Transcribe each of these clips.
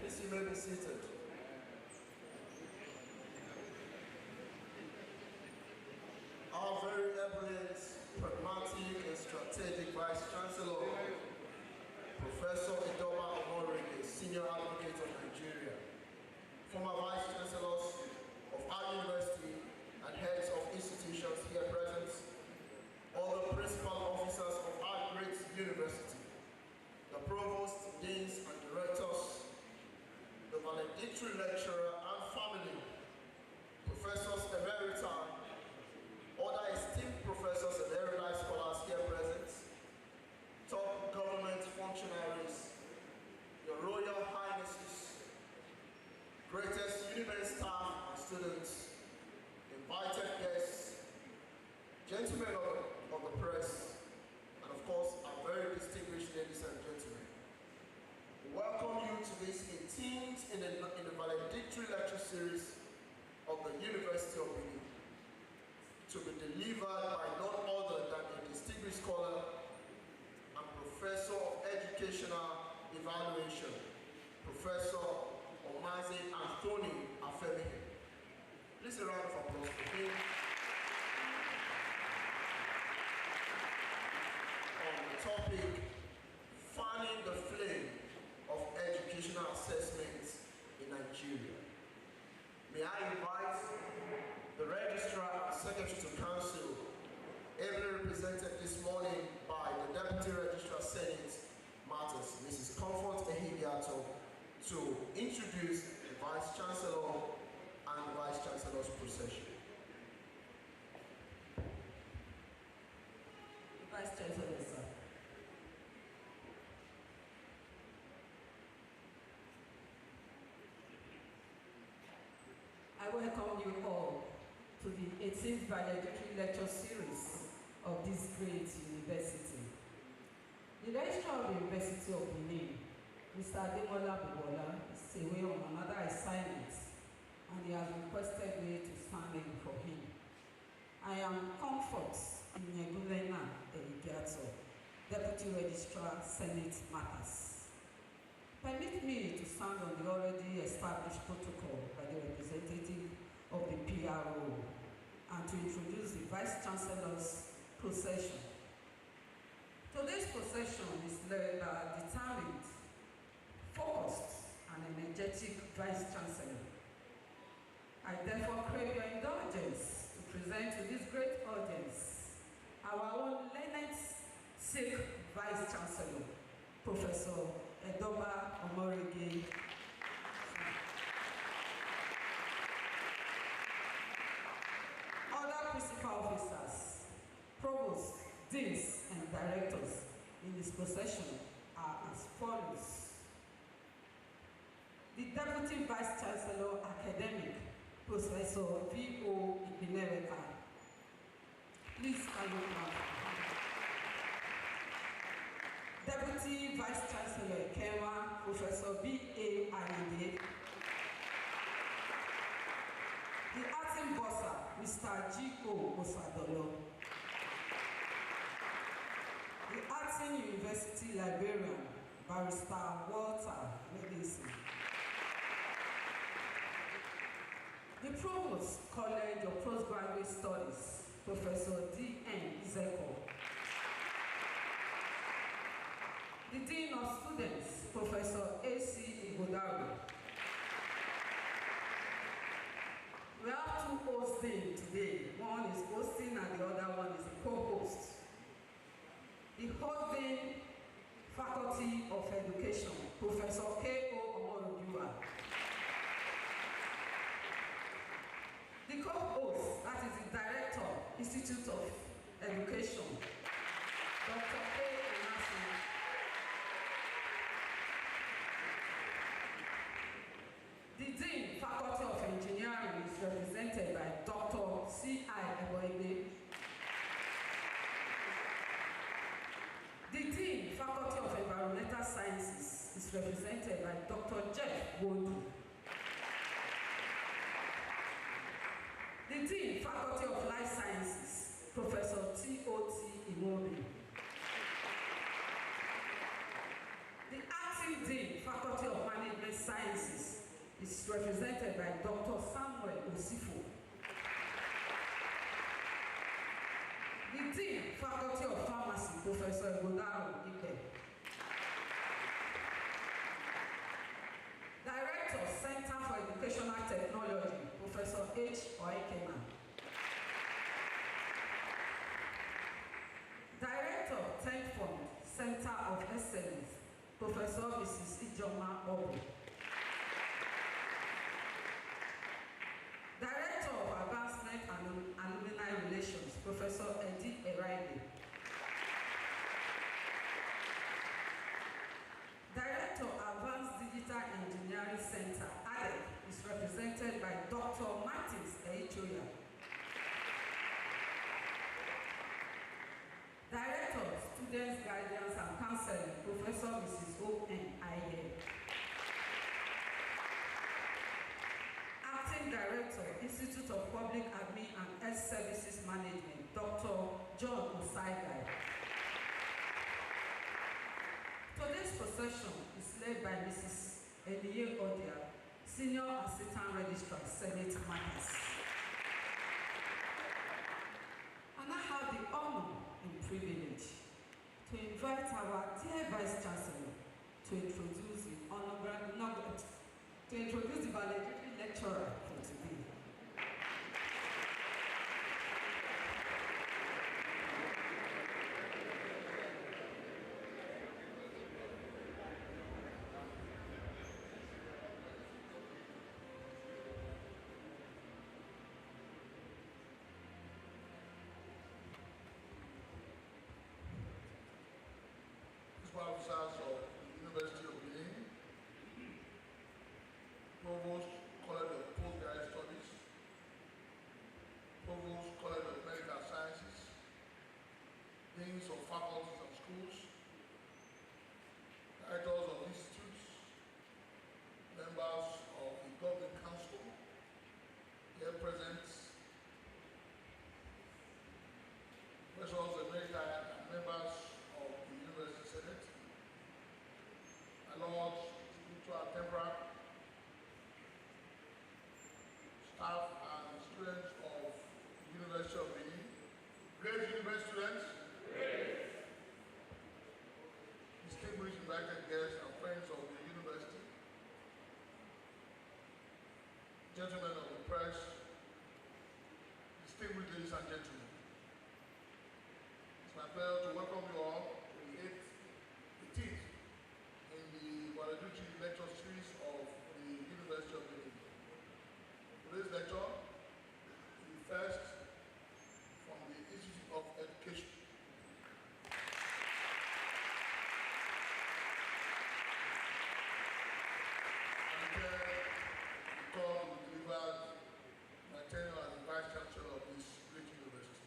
Please, you may be seated. Our very ebullient, pragmatic, and strategic Vice Chancellor, Professor Edoba Omoreghe, Senior Advocate of Nigeria, former Vice Chancellors of our university and heads of institutions here present, all the principal officers of our great university, the provosts, deans, and directors, the valedictory lecturer and family, professors emerita, other esteemed professors and erudite scholars here present, top government functionaries, your royal highnesses, greatest university staff and students, invited guests, gentlemen of the press, and of course, our very distinguished ladies and gentlemen. We welcome you to this 18th in the valedictory lecture series of the University of Benin, to be delivered by none other than a distinguished scholar and professor of educational evaluation, Professor OMAZE Anthony AFEMIKHE. Please a round of applause for him. On the topic, fanning the flame of educational assessments in Nigeria. May I invite the Registrar and Secretary to Council, ably represented this morning by the Deputy Registrar Senate Matters, Mrs. Comfort Ehigiato, to introduce the Vice Chancellor and the Vice Chancellor's procession. Vice Chancellor, sir. I welcome you all to the 18th valedictory lecture series of this great university. The Registrar of the University of Benin, Mr. Ademola Bubola, is away on another assignment, and he has requested me to stand in for him. I am Comfort Inyegulena Eligato, Deputy Registrar, Senate Matters. Permit me to stand on the already established protocol by the representative of the PRO and to introduce the Vice Chancellor's procession. Today's procession is led by a determined, focused, and energetic Vice Chancellor. I therefore crave your indulgence to present to this great audience our own learned Sikh Vice Chancellor, Professor Edoba Omoreghe. Other principal officers, provosts, deans, and directors in this procession are as follows. The Deputy Vice Chancellor Academic, Professor V.O. Ipinereka. Please stand up. Deputy Vice Chancellor Kema, Professor B.A. Ayinde. The Acting Bossa, Mr. G.O. Osadolo. The Acting University Librarian, Barrister Walter Legacy. The Provost, College of Postgraduate Studies, Professor D.N. Izeko. The Dean of Students, Professor A.C. Igodaru. We have two hosts today. One is hosting and the other one is a co-host. The hosting Faculty of Education, Professor K.O. Omorogua. The co-host, that is the Director, Institute of Education, Dr. A. The Dean, Faculty of Engineering, is represented by Dr. C.I. Eboide. The Dean, Faculty of Environmental Sciences, is represented by Dr. Jeff Wodu. The Dean, Faculty of Life Sciences, Professor T.O.T. Imobi. The Acting Dean, Faculty of Management Sciences, is represented by Dr. Samuel Osifo. The Dean, Faculty of Pharmacy, Professor Godaro Ike. Director, Center for Educational Technology, Professor H. Oekema. Director, 10th Fund, Center of Excellence, Professor Mrs. Ijoma Obu. Director of Advancement and Alumni Relations, Professor Eddie Eraide. Director of Advanced Digital Engineering Center, ADEC, is represented by Dr. Martins Eichoya. Director of Students Guidance and Counseling, Professor Mrs. O.N. Aye. Acting Director, Institute of Public Admin and Health Services Management, Dr. John Osaigai. Today's procession is led by Mrs. Eniye Odia, Senior Assistant Registrar, Senate Matters. And I have the honor and privilege to invite our dear Vice Chancellor to introduce the valedictory lecturer for today. Officers of the University of Benin, Provost College of Postgraduate Studies, Provost College of Medical Sciences, Deans of Faculties and Schools, Directors of Institutes, members of the Governing Council, here present, Professors Emerita and members of the University Senate, my Lord, spiritual and temporal, staff and students of the University of Benin, great university students, distinguished invited guests and friends of the university, gentlemen of the press, distinguished ladies and gentlemen. It's my pleasure to welcome you all to the 18th in the Valedictory lecture series of the University of Benin. Today's lecture is the first from the Institute of Education. I'm here because we delivered my tenure as the Vice Chancellor of this great university.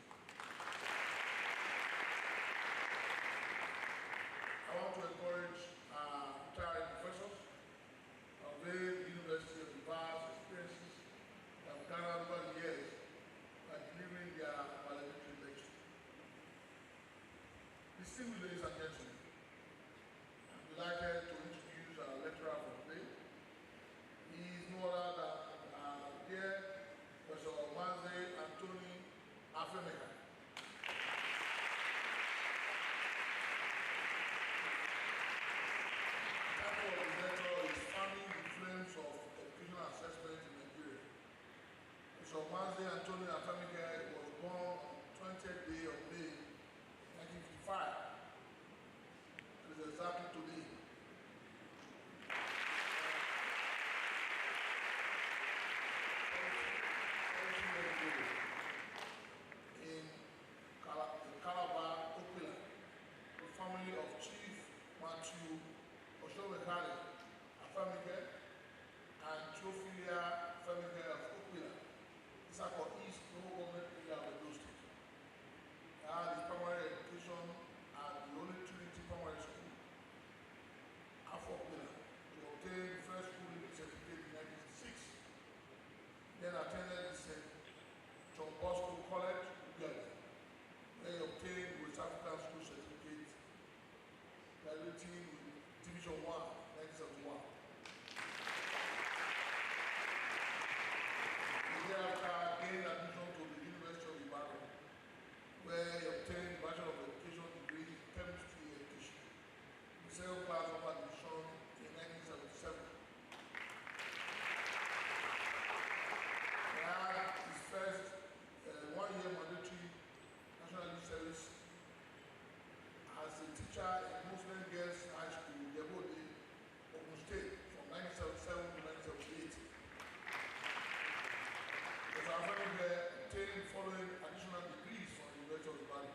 Lectures Body,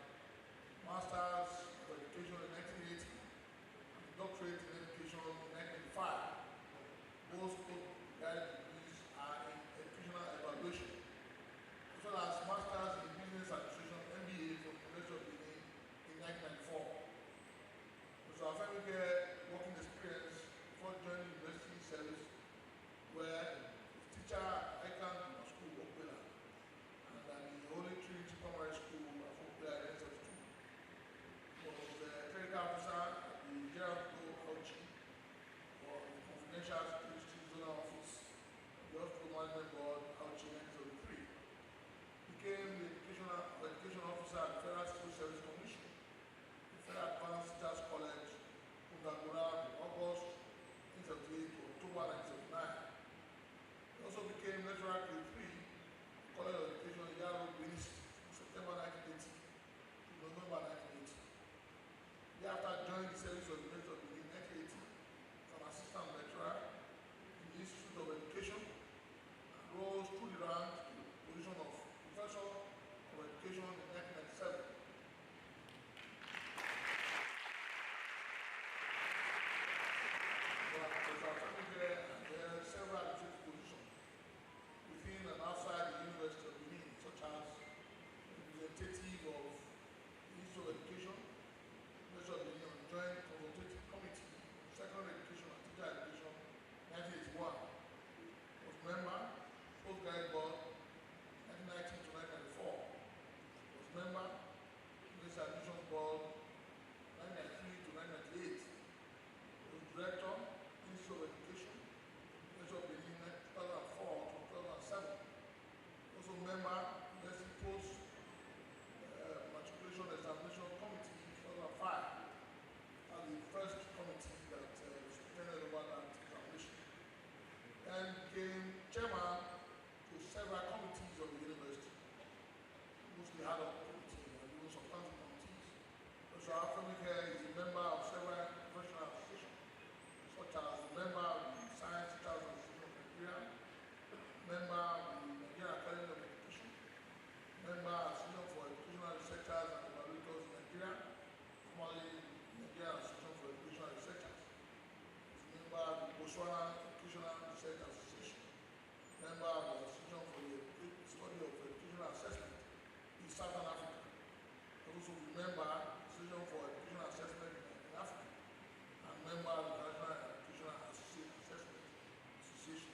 Masters of Education in 1980, and Doctorate in Education in 1995. Both postgraduate degrees are in Educational Evaluation, as well as Masters in Business Administration (MBA) from the University of Benin in 1994. So AFEMIKHE working experience before joining university service where teacher at ICANN School of Okpela and at the Holy Trinity Primary School of Okpela in SS2. Was the clerical officer at the General Auchi for the Confidential Security Zonal Office of the Hospital Management Board Auchi 1973. Became the education officer at the Federal Civil Service Commission, the Federal Advanced Teachers College, Kundagura, August 1978 to October 1979. He also became lecturer grade 3, College of Education, Yaro, Benin, from September 1980 to November 1980. Thereafter joined the service of the University of Benin in 1980 as an assistant lecturer in the Institute of Education and rose through the ranks to the position of Professor of Education in 1997. There are several administrative positions within and outside the University of Benin, such as representative of the Institute of Education, University of Benin on Joint Consultative Committee on Secondary Education and Teacher Education, 1981. Was member, Postgraduate Board, 1990 to 1994. Was member, University Admission Board, 1993 to 1998. Was director, Institute of Education, University of Benin, 2004 to 2007. Also member, University Post Matriculation Examination Committee, 2005. And the first committee that superintended over that examination. And became chairman to several committees of the university, mostly ad hoc committees and even substantive committees. Also, AFEMIKHE is a member of several professional associations, such as a member of the Science Teachers Association of Nigeria, member of the Nigerian Academy of Education, member of the Association for Educational Researchers and Evaluators in Nigeria, formerly the Nigerian Association for Educational Researchers, is a member of the Botswana Educational Research Association, member of the Association for the Study of Educational Assessment in Southern Africa, also a member of the Association for Educational Assessment in Africa, and member of the National Educational Assessment Association.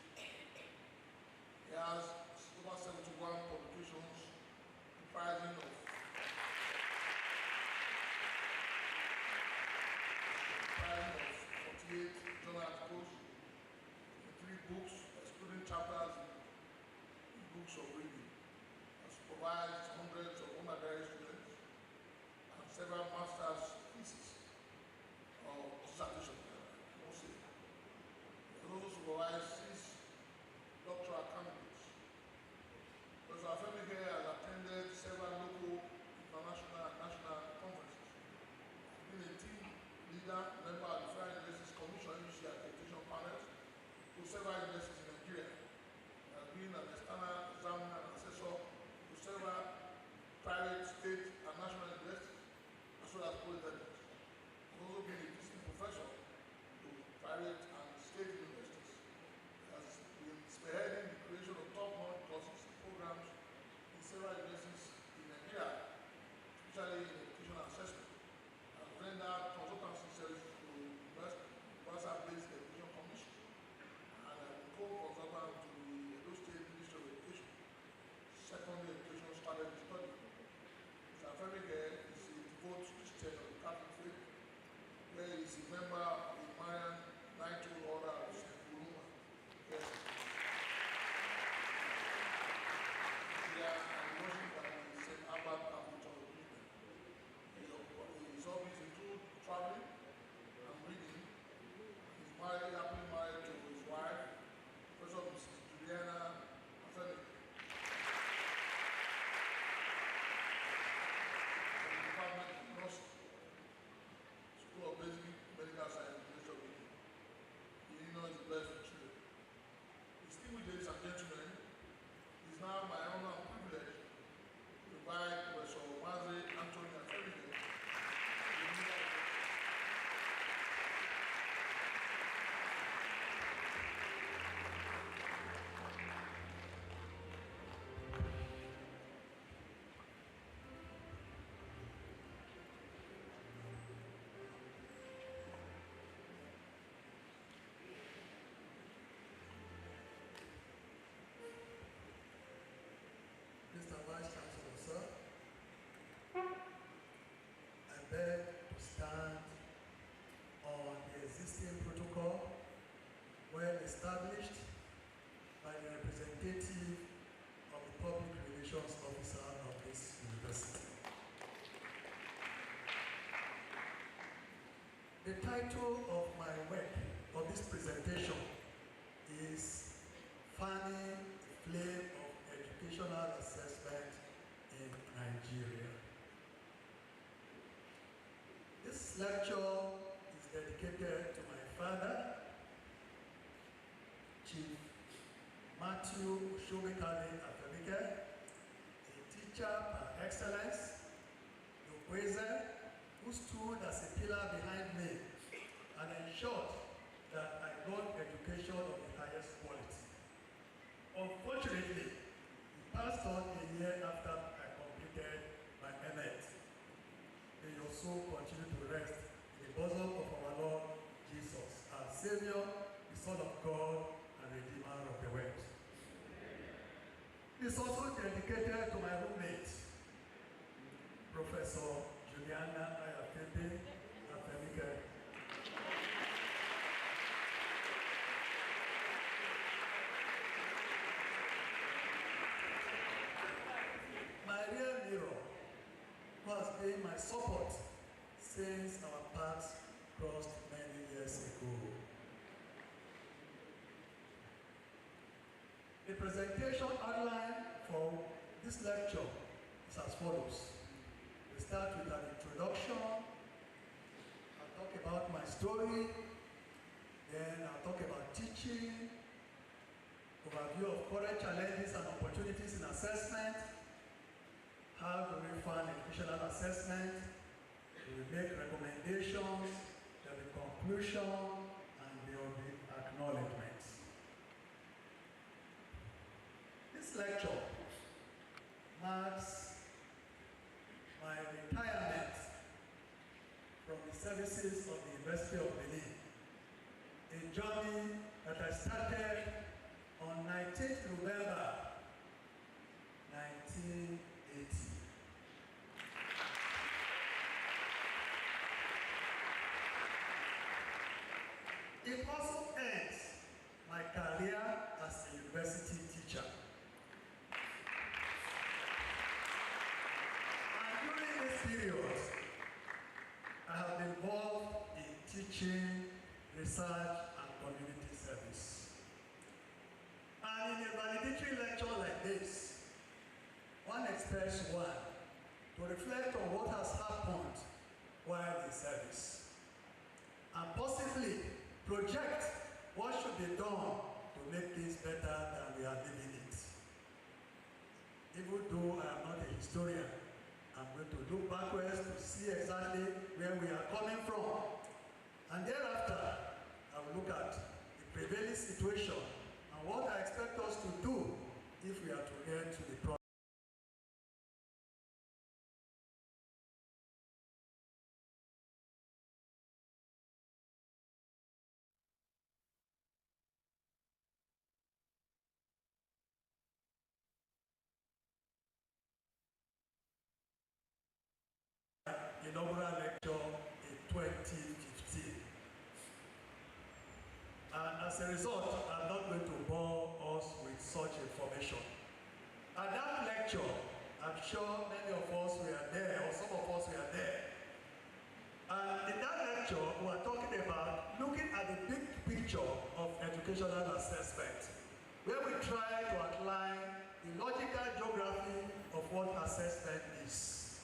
He has over 71 publications comprising of 48 journal articles, 3 books, excluding chapters in books of reading, and supervised hundreds of undergraduate students and several master's theses or dissertation, I won't say. He has also supervised 6 doctoral candidates. Professor AFEMIKHE has attended several local, international, and national conferences. He has been a team leader, member of the Federal Universities Commission UC accreditation panels to several universities in Nigeria. He has been an external examiner and assessor to several private, state, and national universities, as title of my work, of this presentation, is Fanning the Flame of Educational Assessment in Nigeria. This lecture is dedicated to my father, Chief Matthew AFEMIKHE, a teacher par excellence, OMAZE, who stood as a pillar behind me and ensured that I got education of the highest quality. Unfortunately, he passed on a year after I completed my MS. May your soul continue to rest in the bosom of our Lord Jesus, our Savior, the Son of God, and Redeemer of the world. It is also dedicated to my roommate, Professor Juliana AFEMIKHE. My real mirror, who has been my support since our paths crossed many years ago. The presentation outline for this lecture is as follows. We start with an introduction. I'll talk about my story. Then I'll talk about teaching, overview of current challenges and opportunities in assessment. How do we fund educational assessment? We will make recommendations, there will be conclusion, and there will be acknowledgements. This lecture marks my retirement from the services of the University of Benin, a journey that I started on 19th November 1980. It also ends my career as a university teacher. And during this period, I have been involved in teaching, research, and community service. And in a valedictory lecture like this, one expects one to reflect on what has happened while in service, and possibly project what should be done to make things better than we are living it. Even though I am not a historian, I'm going to look backwards to see exactly where we are coming from. And thereafter, I will look at the prevailing situation and what I expect us to do if we are to get to the problem. Inaugural lecture in 2015. And as a result, I'm not going to bore us with such information. At that lecture, I'm sure many of us were there, or some of us were there. And in that lecture, we are talking about looking at the big picture of educational assessment, where we try to outline the logical geography of what assessment is.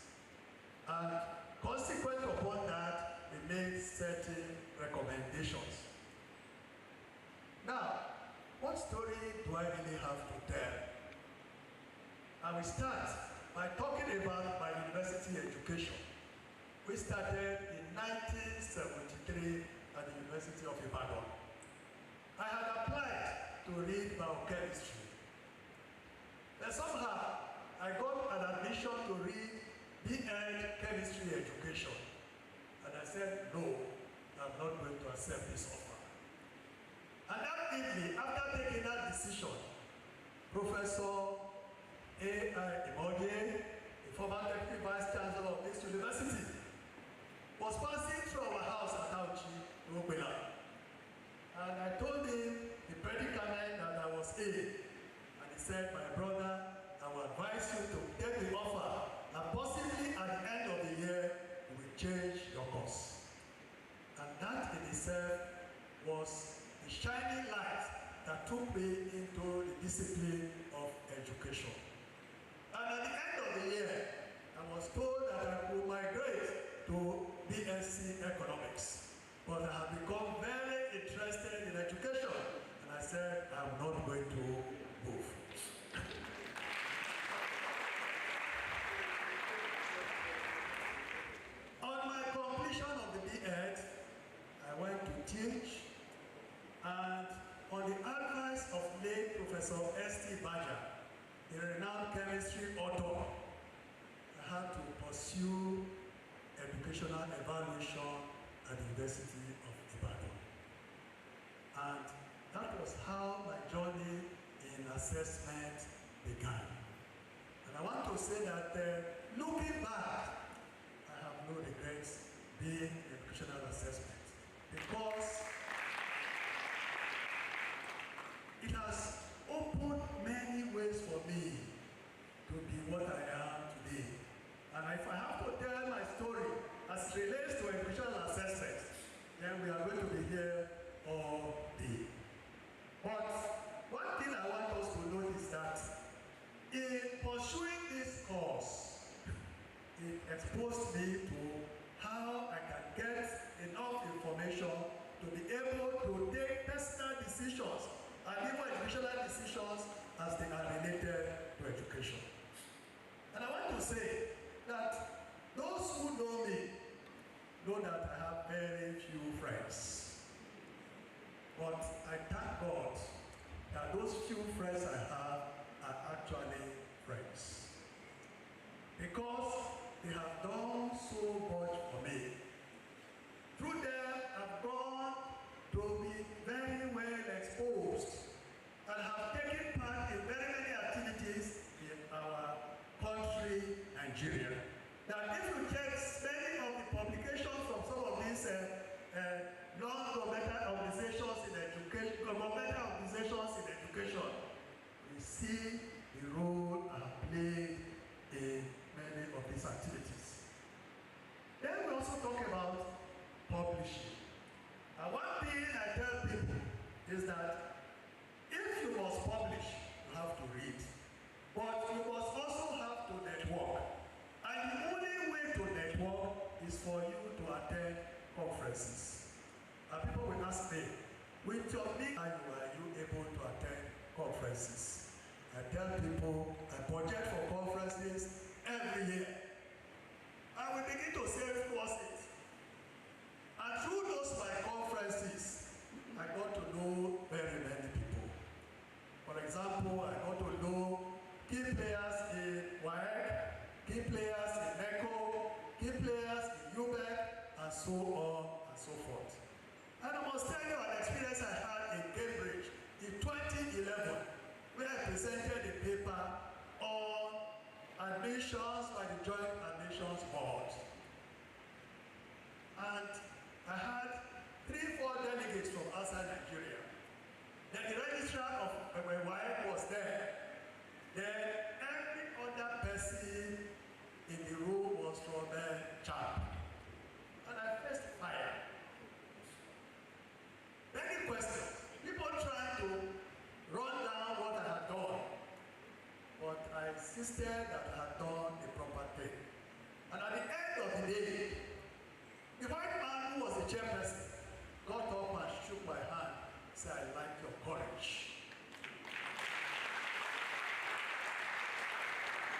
And consequent upon that, we made certain recommendations. Now, what story do I really have to tell? I will start by talking about my university education. We started in 1973 at the University of Ibadan. I had applied to read biochemistry. Then somehow, I got an admission to read B.Ed chemistry education. And I said, no, I'm not going to accept this offer. And that evening, after taking that decision, Professor AFEMIKHE, the former Deputy Vice Chancellor of this university, was passing through our house at Auchi, Rubela. And I told him the predicament that I was in. And he said, my brother, I will advise you to take the offer, and possibly at the end of the year, you will change your course. And that itself was the shining light that took me into the discipline of education. And at the end of the year, I was told that I would migrate to BSc Economics. But I have become very interested in education, and I said I'm not going to move. On my completion of the B.Ed, I went to teach, and on the advice of late Professor S.T. Baja, the renowned chemistry author, I had to pursue educational evaluation at the University of Ibadan. And that was how my journey in assessment began. And I want to say that looking back, I have no regrets being in educational assessment, because it has opened many ways for me to be what I am today. And if I have to tell my story as it relates to educational assessment, then we are going to be here all day. But one thing I want us to note is that in pursuing this course, it exposed me to how I can get enough information to be able to take personal decisions and even educational decisions as they are related to education. And I want to say that those who know me know that I have very few friends. But I thank God that those few friends I have are actually friends. Because they have done so much for me. Through them, I've gone to be very well exposed and have taken part in very many activities in our country, Nigeria. That if you check many of the publications from some of these non-governmental organizations in education, we see the role I have played in many of these activities. Then we also talk about publishing. And one thing I tell people is that if you must publish, you have to read. But you must also have to network. And the only way to network is for you to attend conferences. And people will ask me, with your big annual, are you able to attend conferences? I tell people I budget for conferences every year. I will begin to save towards it. And through those my conferences, I got to know very many people. For example, I got to know key players in WAEC, key players in ECHO, key players in UBEC, and so on and so forth. And I must tell you an experience I had in Cambridge in 2011, where I presented a paper on admissions by the Joint Admissions Board. And I had 3-4 delegates from outside Nigeria. Then the registrar of WAEC was there. Then every other person in the room was from Chad. And I faced fire. Many questions. People trying to run down what I had done. But I insisted that I had done the proper thing. And at the end of the day, the white man who was the chairperson got up and shook my hand and said, I like your courage.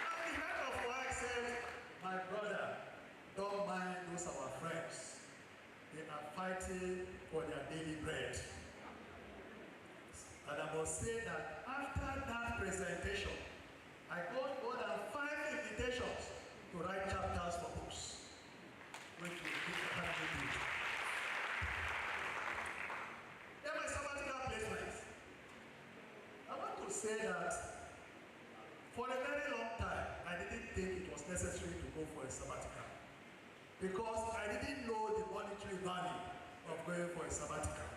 And the head of WAEC said, my brother, don't mind those our friends. They are fighting for their daily bread. And I must say that after that presentation, I got more than 5 invitations to write chapters for books, which will keep the country doing. Then my sabbatical placement. I want to say that for a very long time, I didn't think it was necessary to go for a sabbatical, because I didn't know the monetary value of going for a sabbatical.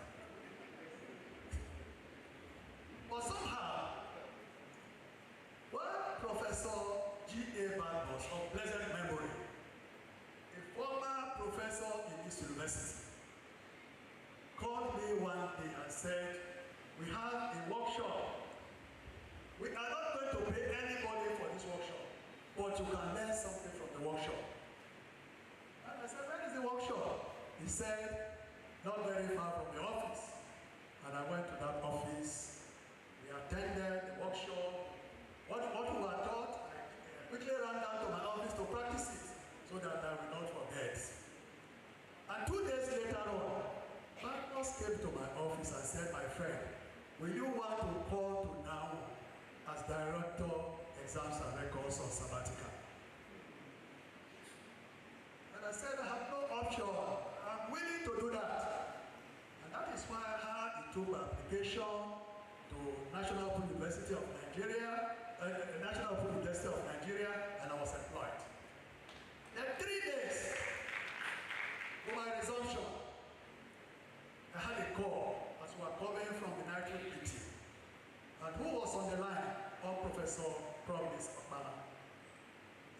But somehow, when Professor G.A. Badmus of blessed memory, a former professor in this university, one day and said, we have a workshop. We are not going to pay anybody for this workshop, but you can learn something from the workshop. And I said, where is the workshop? He said, not very far from the office. And I went to that office. We attended the workshop. What we were taught, I quickly ran down to my office to practice it so that I will not forget. And 2 days later on, Magnus came to my office and said, my friend, will you want to call to now as Director, Exams and Records on sabbatical? And I said, I have no option. I'm willing to do that. And that is why I had a two application to National Open University of Nigeria, National Open University of Nigeria, and I was employed. Then 3 days for my resumption, I had a call as we were coming from the night meeting. And who was on the line? Professor Promise Obama.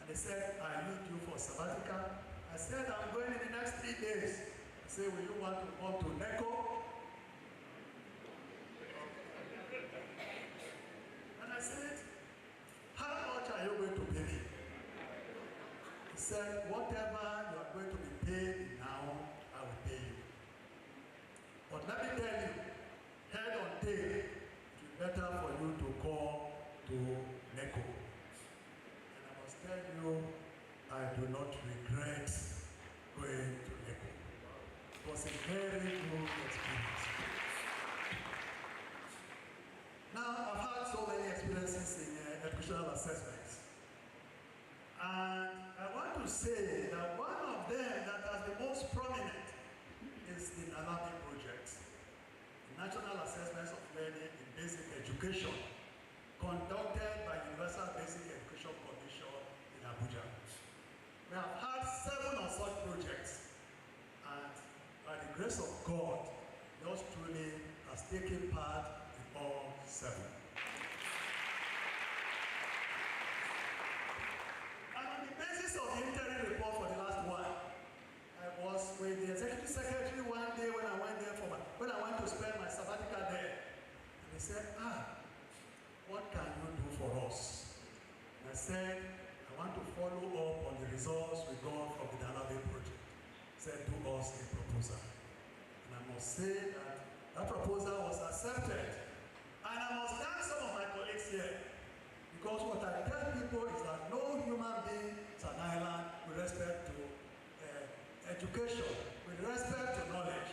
And they said, I need you for sabbatical. I said, I'm going in the next 3 days. I said, will you want to come to NECO? And I said, how much are you going to pay me? He said, whatever you are going to be paid now, I will pay you. But let me tell you, head on tail, it will be better for you to go to NECO. And I must tell you, I do not regret going to NECO. It was a very good experience. Now, I've had so many experiences in educational assessments. And I want to say that one of them that has the most prominent is the NALABI project, the National Assessments of Learning in Basic Education, conducted by Universal Basic Education Commission in Abuja. We have had 7 of such projects, and by the grace of God, yours truly has taken part in all 7. And on the basis of the interim report for the last one, I was with the executive secretary one day when I went there when I went to spend my sabbatical there. And he said, what can you do for us? And I said, I want to follow up on the results we got from the NALABI project. He said, do us a proposal. And I must say that that proposal was accepted. And I must thank some of my colleagues here. Because what I tell people is that no human being is an island with respect to education, with respect to knowledge.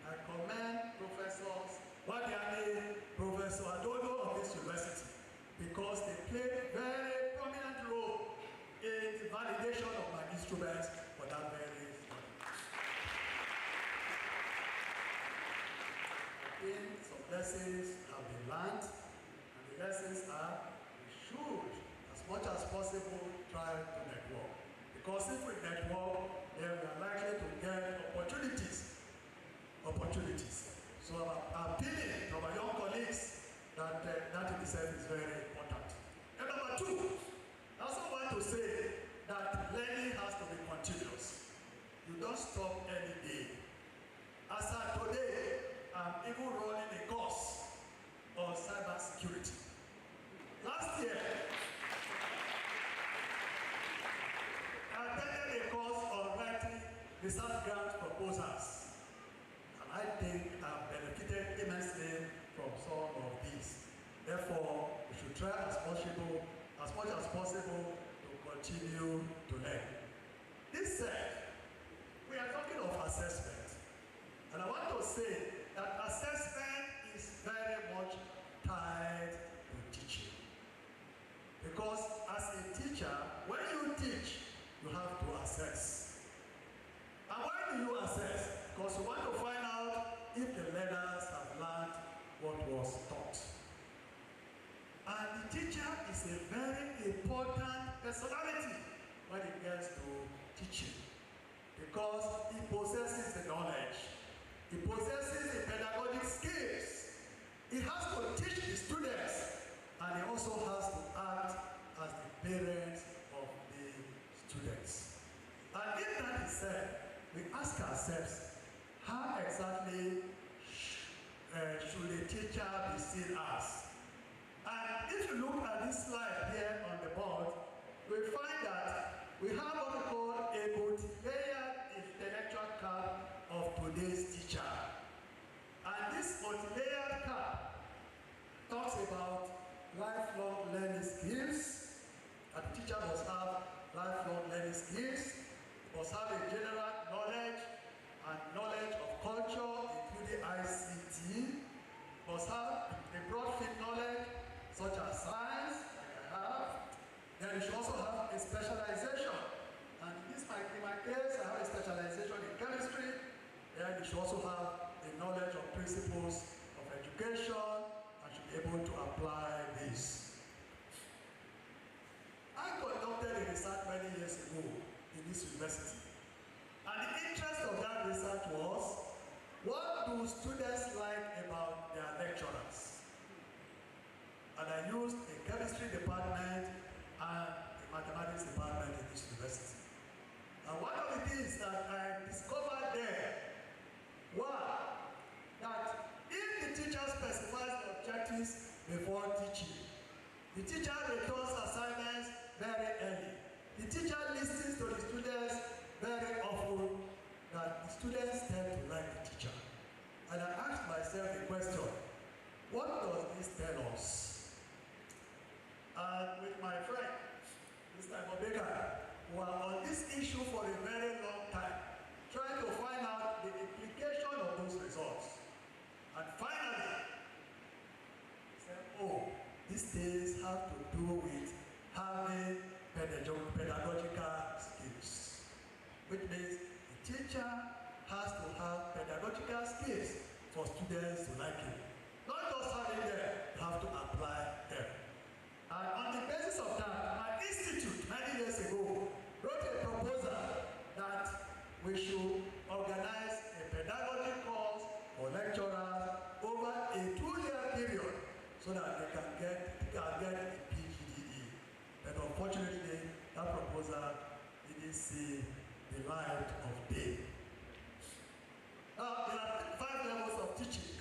I commend Professors Wadiani, Professor Adodo of this university, because they played a very prominent role in the validation of my instruments for that very study. I think some lessons have been learned, and the lessons are we should, as much as possible, try to network. Because if we network, then we are likely to get opportunities. So I'm appealing to my young colleagues that that in itself is very important. And number 2, I also want to say that learning has to be continuous. You don't stop any day. As of today, I'm even running a course on cybersecurity. Last year, I attended a course on writing research grant proposals. And I think I've benefited immensely from some of these. Therefore, we should try as much as possible to continue to learn. This said, we are talking of assessment. And I want to say that assessment is very much tied to teaching. Because as a teacher, when you teach, you have to assess. And why do you assess? Because you want to find out if the learners have learned what was taught. And the teacher is a very important personality when it gets to teaching. Because he possesses the knowledge. He possesses the pedagogic skills. He has to teach the students, and he also has to act as the parents of the students. And if that is said, we ask ourselves, how exactly this slide here on the board, we find that we have what we call a multi-layered intellectual cap of today's teacher. And this multi-layered cap talks about lifelong learning skills. And the teacher must have lifelong learning skills, must have a general knowledge and knowledge of culture, including ICT, must have a broad field knowledge such as science, like I have. Then you should also have a specialization. And in my case, I have a specialization in chemistry. Then you should also have a knowledge of principles of education and should be able to apply this. I conducted a research many years ago in this university. And the interest of that research was, what do students like about their lecturers? And I used a chemistry department and a mathematics department in this university. And one of the things that I discovered there was that if the teacher specifies the objectives before teaching, the teacher returns assignments very early. The teacher listens to the students very often, that the students tend to like the teacher. And I asked myself the question, what does this tell us? And with my friend, Mr. Valedictory, we are on this issue for a very long time, trying to find out the implication of those results. And finally, he said, oh, these things have to do with having pedagogical skills, which means the teacher has to have pedagogical skills for students to like him. Not just having them, you have to apply them. And on the basis of that, my institute many years ago wrote a proposal that we should organize a pedagogy course for lecturers over a 2-year period so that they can get a PGDE. But unfortunately, that proposal didn't see the light of day. Now, there are 5 levels of teaching.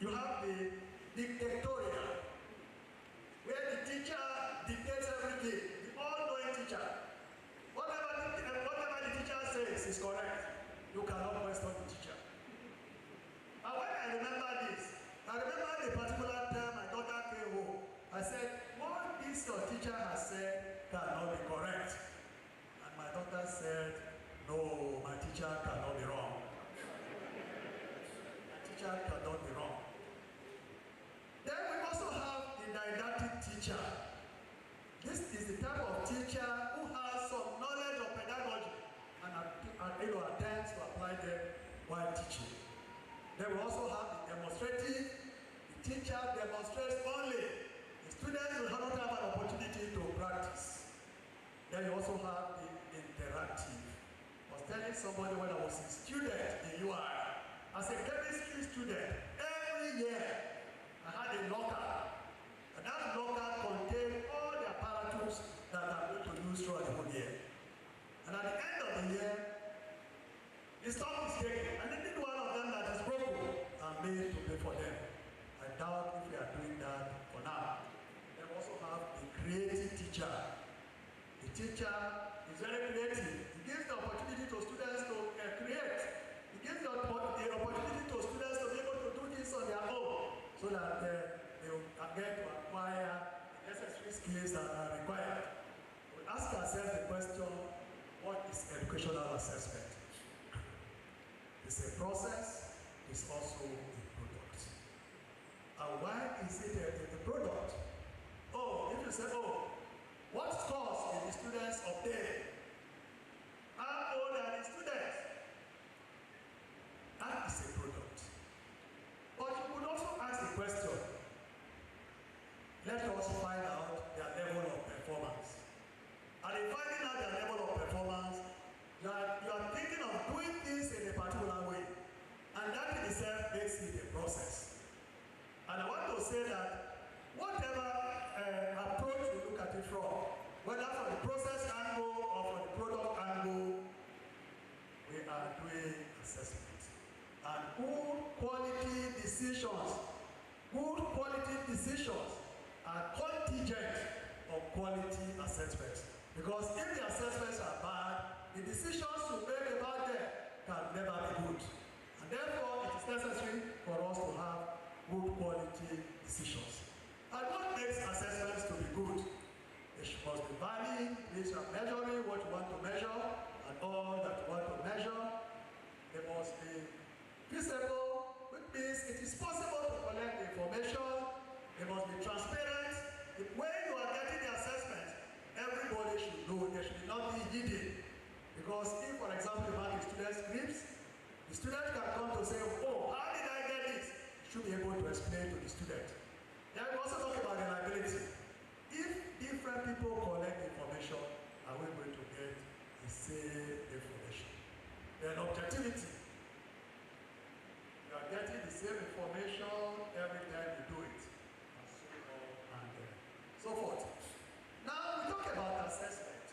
You have the dictatorial, where the teacher dictates everything, the all-knowing teacher. Whatever the teacher says is correct. You cannot question the teacher. And when I remember this, I remember the particular time my daughter came home. I said, what this your teacher has said cannot be correct. And my daughter said, no, my teacher cannot be wrong. My teacher cannot be wrong. Then we also have the didactic teacher. This is the type of teacher who has some knowledge of pedagogy and attempts to apply them while teaching. Then we also have the demonstrative. The teacher demonstrates only. The students will not have an opportunity to practice. Then you also have the interactive. I was telling somebody when I was a student in UI, as a chemistry student, every year I had a locker. And that locker contained all the apparatus that I'm going to use throughout the whole year. And at the end of the year, the stock is taken. And any one of them that is broken, I'm made to pay for them. I doubt if we are doing that for now. Then we also have a creative teacher. The teacher is very creative. He gives the opportunity to students to create. He gives the opportunity to students to be able to do things on their own so that they will get to acquire the necessary skills that are required. We ask ourselves the question, what is educational assessment? It's a process, it's also a product. And why is it a product? Oh, if you say, oh, what scores did the students obtain? How old are the students? That is a product. But you could also ask the question, let us find out their level of performance. And in finding out their level of performance, you are thinking of doing things in a particular way. And that in itself makes it a process. And I want to say that whatever approach we look at it from, whether from the process angle or from the product angle, we are doing assessment. And good quality decisions Good quality decisions are contingent on quality assessments. Because if the assessments are bad, the decisions you make about them can never be good. And therefore, it is necessary for us to have good quality decisions. And what makes assessments to be good? They must be valid, means you are measuring what you want to measure, and all that you want to measure. They must be feasible, which means it is possible to collect the information. They must be transparent. When you are getting the assessment, everybody should know. There should not be hidden. Because if, for example, you have the student scripts, the student can come to say, oh, how did I get this? You should be able to explain to the student. Then we also talk about reliability. If different people collect information, are we going to get the same information? Then objectivity. You are getting the same information every time you do it. And so on and so forth. Now we talk about assessment.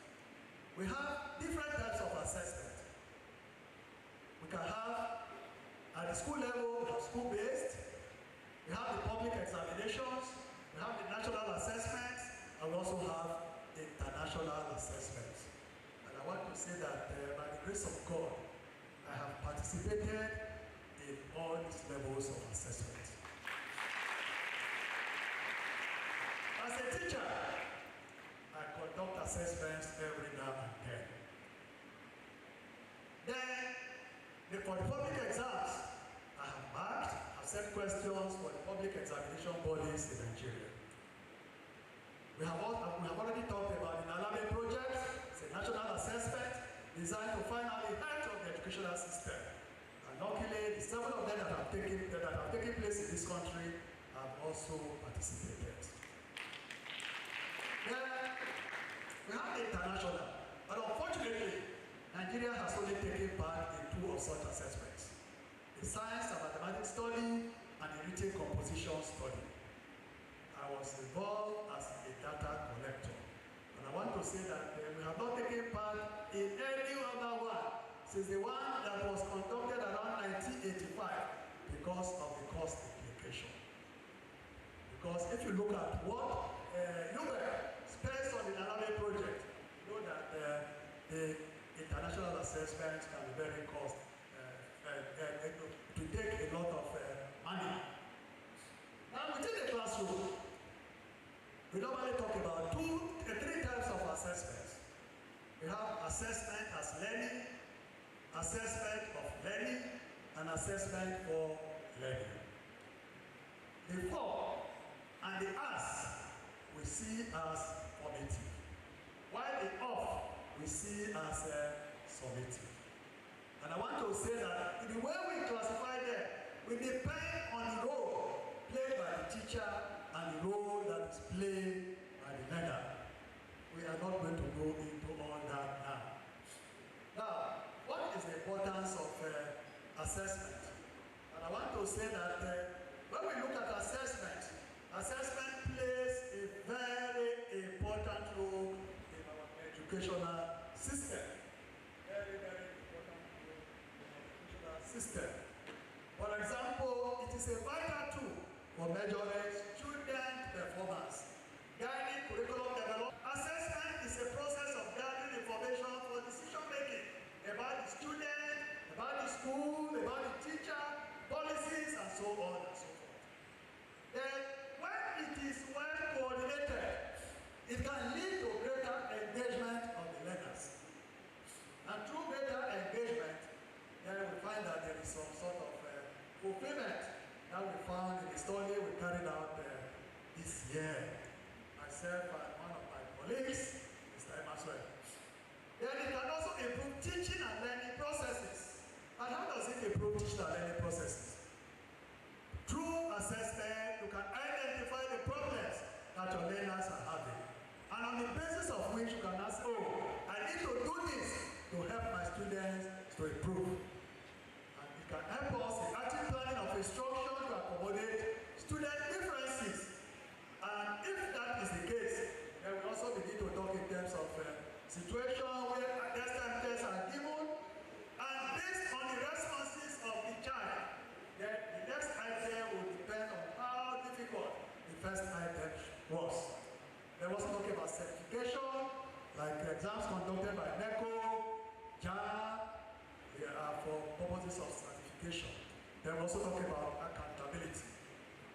We have different types of assessment. We can have, at the school level, we have school-based. We have the public examinations. We have the national assessments. And we also have international assessments. And I want to say that by the grace of God, I have participated in all these levels of assessment. As a teacher, I conduct assessments every now and then. Then, for the public exams, I have marked, I've set questions for the public examination bodies in Nigeria. We have already talked about the NALAME project. It's a national assessment designed to find out the health of the educational system. And luckily, the 7 of them that have taken place in this country have also participated. Then we have the international. But unfortunately, Nigeria has only taken part in 2 of such assessments. The science and mathematics study and the written composition study. I was involved as a data collector. And I want to say that we have not taken part in any other one since the one that was conducted around 1985 because of the cost implication. Because if you look at what UBEC spends on the NALAME project, you know that the international assessments can be very cost to take a lot of money. Now within the classroom, we normally talk about 3 types of assessments. We have assessment as learning, assessment of learning, and assessment for learning. The for and the as we see as formative, while the of we see as summative. And I want to say that the way we classify them will depend on the role played by the teacher and the role that is played by the learner. We are not going to go into all that now. Now, what is the importance of assessment? And I want to say that when we look at assessment, assessment plays a very important role in our educational system. Very, very important role in our educational system. For example, it is a vital tool for measuring student performance, guiding curriculum development. Assessment is a process of gathering information for decision making about the student, about the school, about the teacher, policies, and so on and so forth. Then, when it is well coordinated, it can lead to greater engagement of the learners. And through greater engagement, then we find that there is some sort of fulfillment that we found in the study we carried out this year. Myself and one of my colleagues, Mr. Emmanuel. Then it can also improve teaching and learning processes. And how does it improve teaching and learning processes? Through assessment, you can identify the problems that your learners are having. And on the basis of which you can ask, oh, I need to do this to help my students to improve. And it can help us in active planning of instruction to accommodate student differences. And if that is the case, then we also begin to talk in terms of situation where test are given, and based on the responses of the child, then the next item will depend on how also talk about accountability.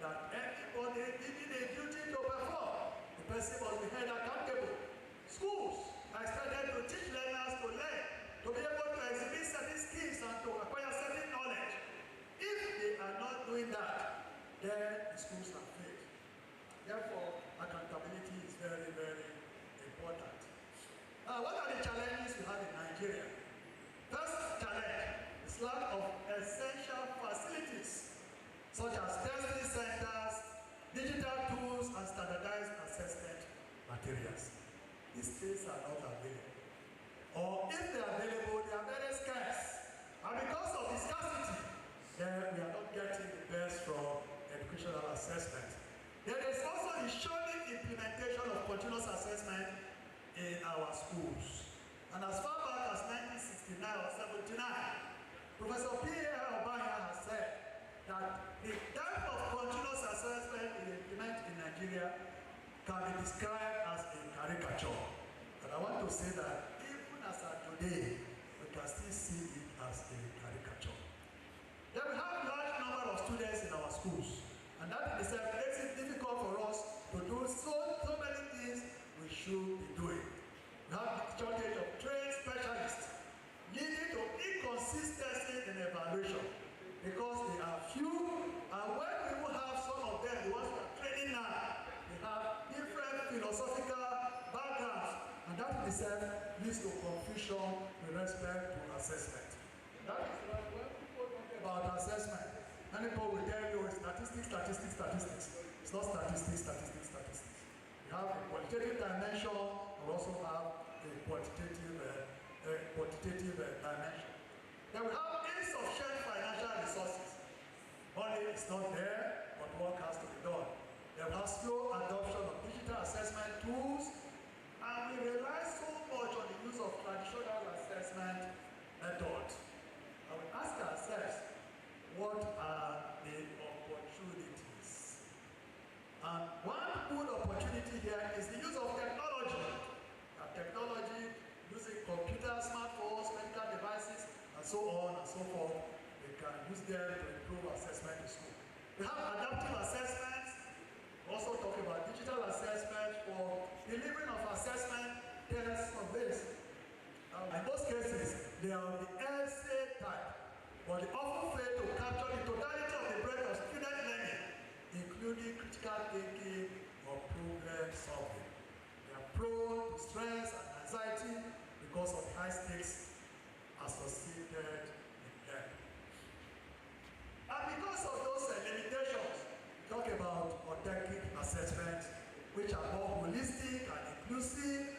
That anybody given a duty to perform, the person must be held accountable. Schools are expected to teach learners to learn, to be able to exhibit certain skills and to acquire certain knowledge. If they are not doing that, then the schools are failed. Therefore, accountability is very, very important. What are the challenges we have in Nigeria? First challenge is lack of essential facilities, such as testing centers, digital tools, and standardized assessment materials. These things are not available. Or if they are available, they are very scarce. And because of the scarcity, then we are not getting the best from educational assessment. There is also the showing implementation of continuous assessment in our schools. And as far back as 1969 or 79, Professor P.A. Obanya has said that the type of continuous assessment we implement in Nigeria can be described as a caricature. And I want to say that even as of today, we can still see it as a caricature. Then we have a large number of students in our schools, and that in itself makes it difficult for us to do so many things we should be doing. We have the shortage of trained specialists, leading to inconsistency in evaluation because they are few, and when we will have some of them, the ones who are training now, they have different philosophical backgrounds, and that in itself leads to confusion with respect to assessment. That is why when people talk about assessment, many people will tell you statistics. It's not statistics. We have a qualitative dimension, we also have a quantitative dimension. Then we have insufficient financial resources. Money is not there, but work has to be done. Then we have slow adoption of digital assessment tools, and we rely so much on the use of traditional assessment methods. And we ask ourselves, what are the opportunities? And one good opportunity here is the use of technology. Technology, using computers, smartphones, medical devices, and so on and so forth, we can use them to improve assessment in school. We have adaptive assessments. We also talk about digital assessment for delivering of assessment tests of this. In most cases, they are the essay type, but they often fail to capture the totality of the breadth of student learning, including critical thinking or problem solving. They are prone to stress and anxiety because of high stakes associated with them. And because of those limitations, we talk about authentic assessment, which are more holistic and inclusive,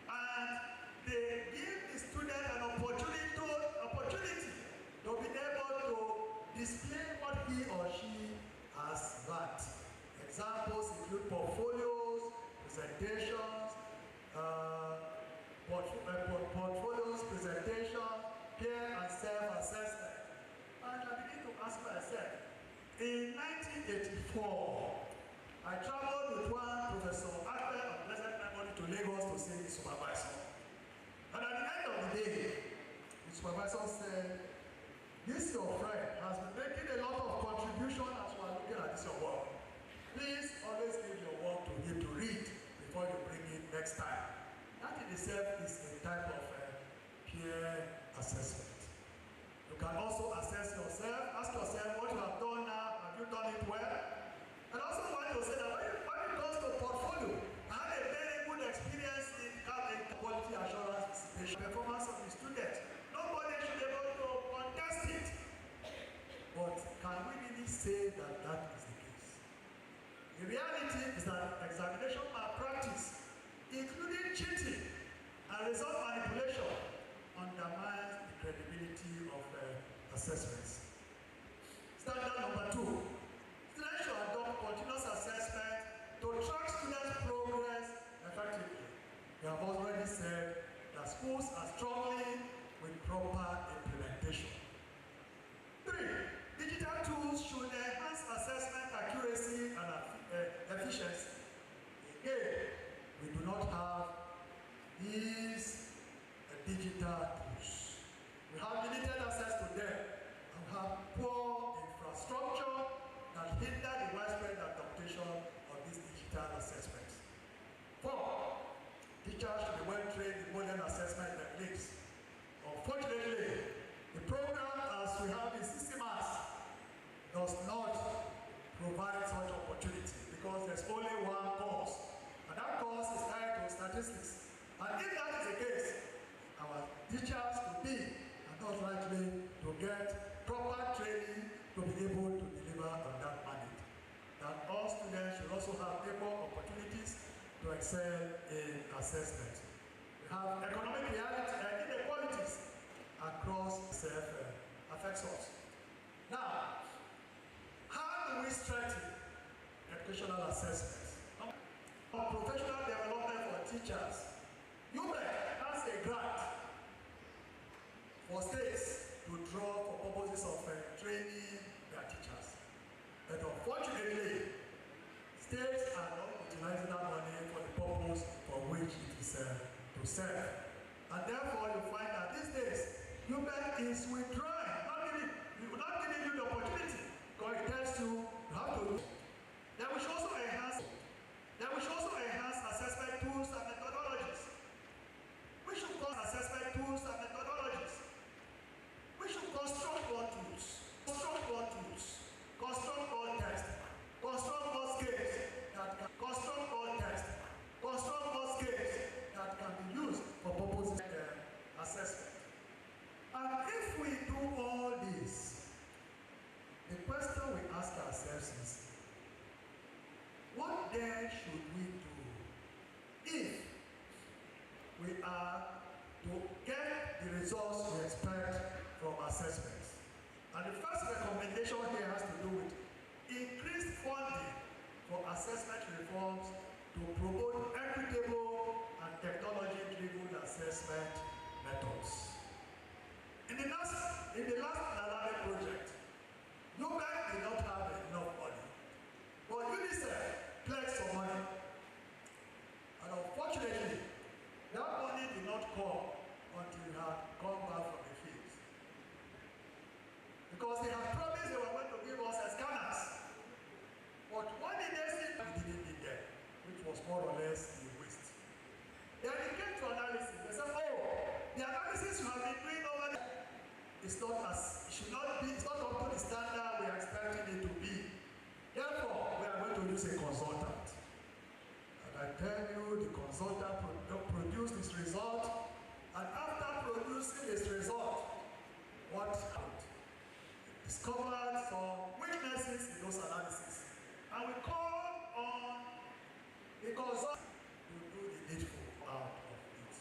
and they give the student an opportunity to be able to display what he or she has learned. Examples include portfolios, presentations, peer and self-assessment. And I begin to ask myself, in 1984, I traveled with one Professor AFEMIKHE of blessed memory to Lagos to see his supervisor. And at the end of the day, the supervisor said, this your friend has been making a lot of contribution as we are looking at this your work. Please always give your work to him to read before you bring it next time. That in itself is a type of peer assessment. You can also assess yourself, ask yourself what you have done now, have you done it well? And also want to say that when it comes to portfolio, I had a very good experience in having quality assurance performance of the students. Nobody should be able to contest it. But can we really say that that is the case? The reality is that examination malpractice, including cheating and result manipulation, undermines the credibility of assessments. Standard number 2. Students should adopt continuous assessment to track students' progress effectively. We have already said that schools are struggling with proper implementation. 3. Digital tools should enhance assessment accuracy and efficiency. Again, we do not have these digital tools. We have limited access to them and have poor infrastructure. professional assessment. 4, teachers should be well trained in modern assessment techniques. Unfortunately, the program as we have in CCMAS does not provide such opportunity because there's only one course, and that course is tied to statistics. And if that is the case, our teachers will be and not likely to get proper training to be able to deliver on that mandate. That all students should also have equal opportunities to excel in assessment. We have economic reality and inequalities across affects us. Now, how do we strengthen educational assessments? Professional development for teachers. UMAZE has a grant for states to draw for purposes of training their teachers. But unfortunately, states are not utilizing that money for the purpose for which it is to serve. And therefore, you find that these days, UMAZE is withdrawing, not giving you the opportunity, because it tells you how to do. Then we should also enhance assessment tools and methodologies. We should assessment tools and methodologies. We should construct more tools, construct more tests, construct more scales that can be used for purposes of assessment. And if we do all this, the question we ask ourselves is, what then should we do if we are to get the results we expect from assessments? And the first recommendation here has to do with increased funding for assessment reforms to promote equitable and technology-driven assessment methods. In the last Nalale project, UMAZE did not have enough money, but UNICEF pledged some money. And unfortunately, that money did not come until we had come back from the field. Because they had promised they were going to give us scanners. But what did they say? We didn't need them, which was more or less a waste. Then it came to analysis. They said, oh, the analysis you have been doing over there is not up to the standard we are expecting it to be. Therefore, we are going to use a consultant. And I tell you, the consultant produced this result, and after producing this result, what happened? Discovered some weaknesses in those analyses. And we call on the consultant to do the needful out of it.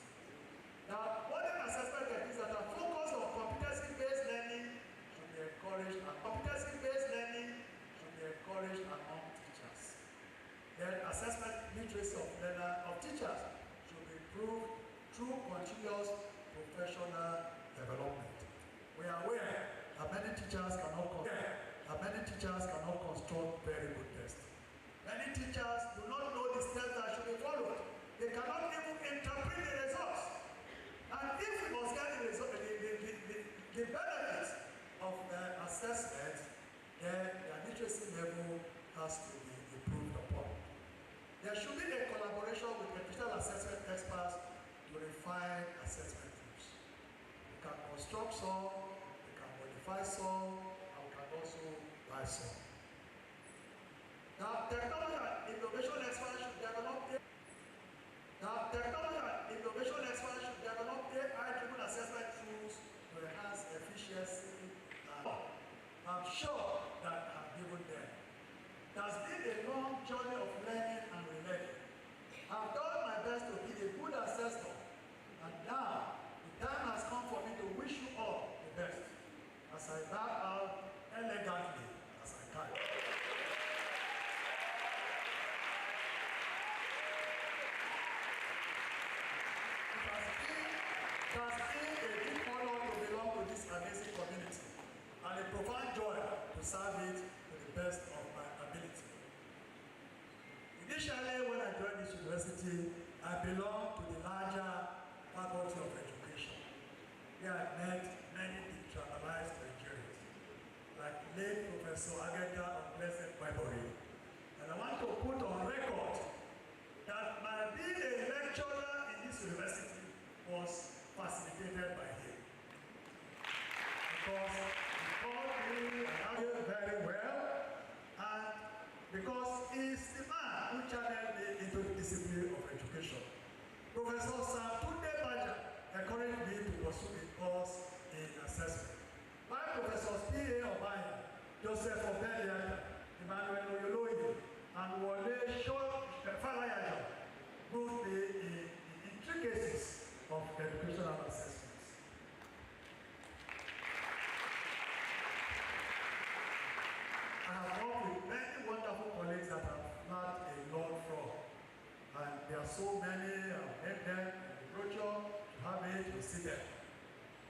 Now, modern assessment techniques that are focused on competency-based learning should be encouraged, and competency-based learning should be encouraged among teachers. Then assessment literacy of teachers should be improved through continuous professional development. We are aware that many teachers cannot construct very good tests. Many teachers do not know the steps that should be followed. They cannot even interpret the results. And if we must get the benefits of the assessment, then the literacy level has to be improved upon. There should be a collaboration with educational assessment experts to refine assessment tools. We can construct some, we can modify some, and we can also buy some. Now, technology and innovation experts should develop AI-driven assessment tools to enhance efficiency. I'm sure that I've given them. There's been a long journey of learning and relearning. I've done my best to be a good assessor, and now the time has come for me to wish you all the best as I bow out elegantly as I can. It has been a deep honor to belong to this amazing community and a profound joy to serve it to the best of my ability. Initially, when I joined this university, I belonged to the larger faculty of education. Here I met many internalized Nigerians, like late Professor Ageta of Blessed Bible. And I want to put on record because he called me and I did very well, and because he's the man who channeled me into the discipline of education. Professor Sam Tunde Baja encouraged me to pursue a course in assessment. My professors P.A. Obaya, Joseph Obelia, Emmanuel Oyoloye, and Wole Falayajo proved me in the intricacies of educational assessments. I have worked with many wonderful colleagues that I've learned a lot from. And there are so many, I've met them in the brochure, to have it, to see them.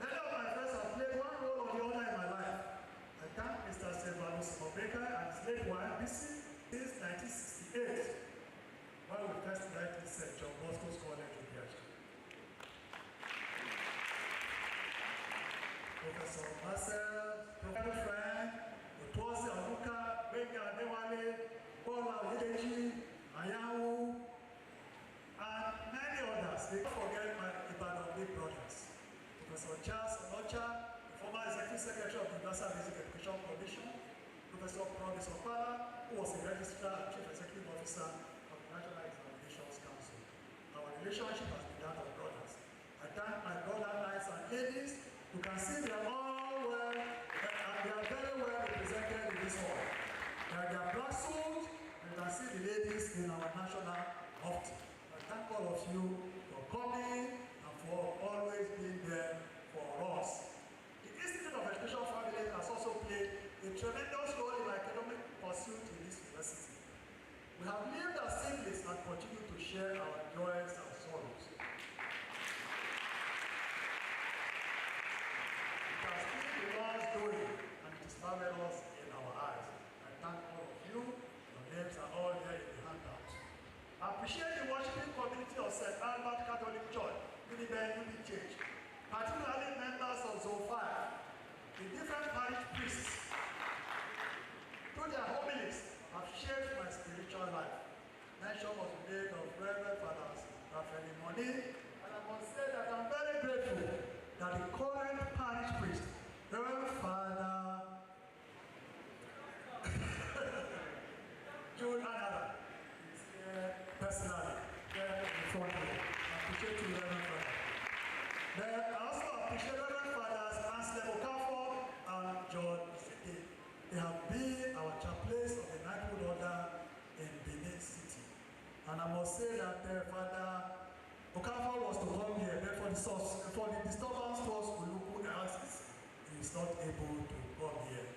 Many of my friends have played one role or the other in my life. I thank Mr. Silvanus Mobeka and his late wife, Bisi, since 1968, when we first met in St. John Bosco's College in Biachi. Professor Marcel, professor friend, Otuosi Aluka, Benga Adewale, Bola Oyedeji, Ayahu, and many others. They don't forget my Ibadan big brothers. Professor Charles Onocha, the former Executive Secretary of the Universal Basic Education Commission, Professor Promise Opala, who was the Registrar and Chief Executive Officer of the National Examinations Council. Our relationship has been that of brothers. I thank my brother knights and ladies. You can see they are all well, and they are very well represented in this hall. They are black suits, and you can see the ladies in our national office. I thank all of you for coming and for always being there for us. The Institute of Education Family has also played a tremendous role in my academic pursuit in this university. We have lived as siblings and continue to share our joys and sorrows. It has been the Lord's doing, and it is marvelous in our eyes. I thank all of you. Your names are all there in the handout. I appreciate the worshiping community of St. Albert Catholic Church, Uniben Unity Church, particularly members of Zone 5, the different parish priests. Through their homilies, have shaped my spiritual life. Mention was made of Reverend Fathers AFEMIKHE, and I must say that I'm very grateful that the current parish priest, Reverend Father Joel Anada, is here personally, there in front of me. I appreciate you, Reverend Father. Then I also appreciate Reverend Fathers Anselm Okafor and John Iseke. They have been our chaplains of the Knighthood Order in Benin City. And I must say that Father Okafor was to come here, but for the disturbance towards Uluku houses, he is not able to come here.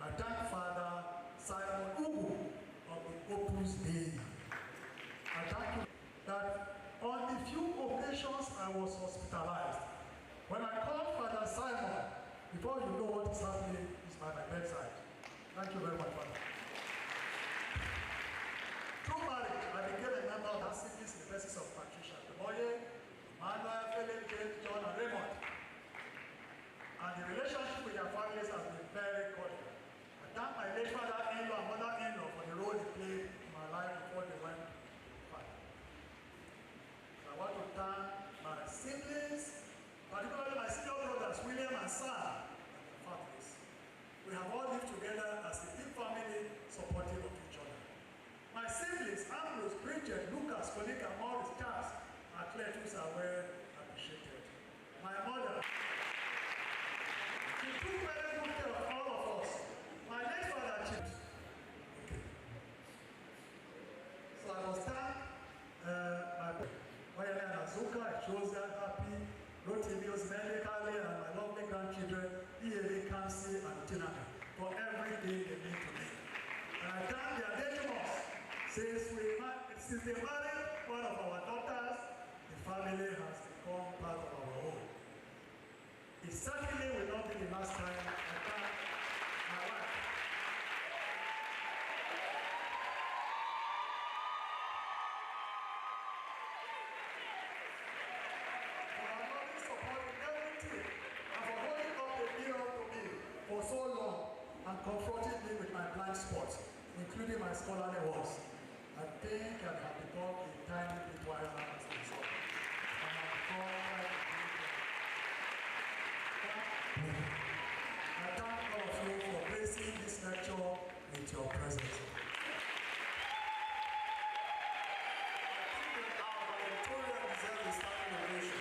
I thank Father Simon Ugu of the Opus Dei. I thank you that on the few occasions I was hospitalized, when I called Father Simon, before you know what is happening, he's by my bedside. Thank you very much, Father. Through marriage, I became a member of the siblings in the basis of Patricia Demoye, Emmanuel, Philip, James, John, and Raymond. And the relationship with their families has been very cordial. I thank my late father-in-law and mother-in-law for the role they played in my life before they went back. So I want to thank my siblings, particularly my senior brothers, William and Sam, and their families. We have all lived together as a big family, supportive of each other. My siblings, Ambrose, Bridget, Lucas, Konika, Morris, Charles, and Claire, who are well appreciated. My mother, she took very good care of all of us. My late father, Chips. Okay. So I must thank my Oyele and Azuka, Joseph, Happy, Rotimios, Mary, Kali, and my lovely grandchildren, EAV, Kansi, and Tinaka, for everything they mean to me. And I thank their Dejimos. Since they married one of our daughters, the family has become part of our home. It certainly will not be the last time I thank my wife. For her loving support in everything, and for holding up a mirror to me for so long and confronting me with my blind spots, including my scholarly works. I think I have become a tiny bit wiser as a result. And I have become quite lecture with your presence. Our valedictorian deserves a standing ovation.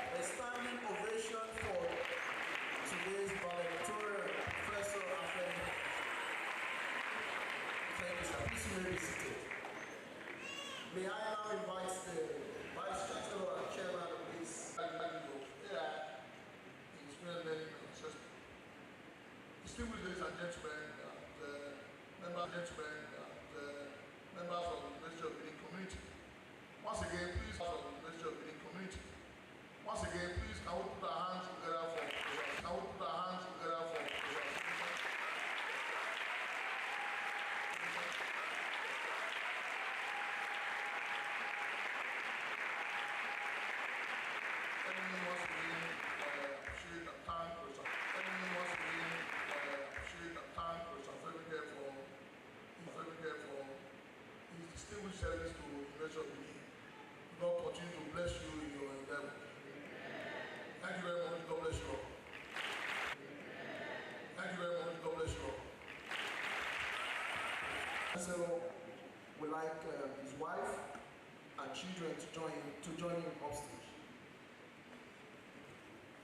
A standing ovation for today's valedictorian, Professor AFEMIKHE. Thank you, sir. Please you may be seated. May I now invite the Vice Chancellor and Chairman of this distinguished ladies and gentlemen, members of the University of Benin community. Once again, please, of the University of Benin community. Once again, please, can we put our hands together for service to University of Benin. God continue to bless you in your endeavor. Thank you very much. God bless you all. Thank you very much. God bless you all. So would like his wife and children to join him upstage.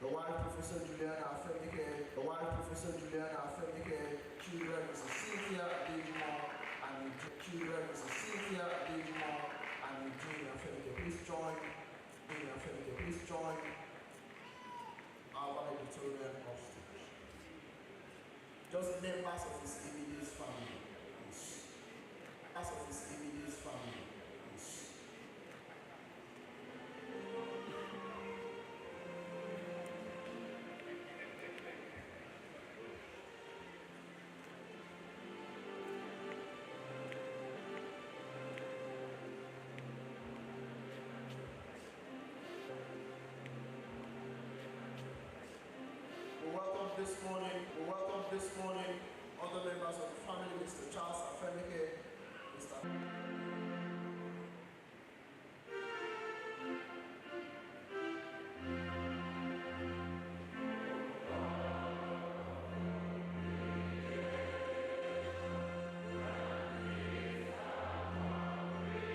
The wife, Professor Juliana AFEMIKHE, children, Mrs. Cynthia Adejuma, and children, Mrs. Cynthia Adejuma, and Eugene AFEMIKHE. Please join our valedictorian upstage. Just members of his immediate family. We welcome this morning other members of the family, Mr. Charles AFEMIKHE, Mr.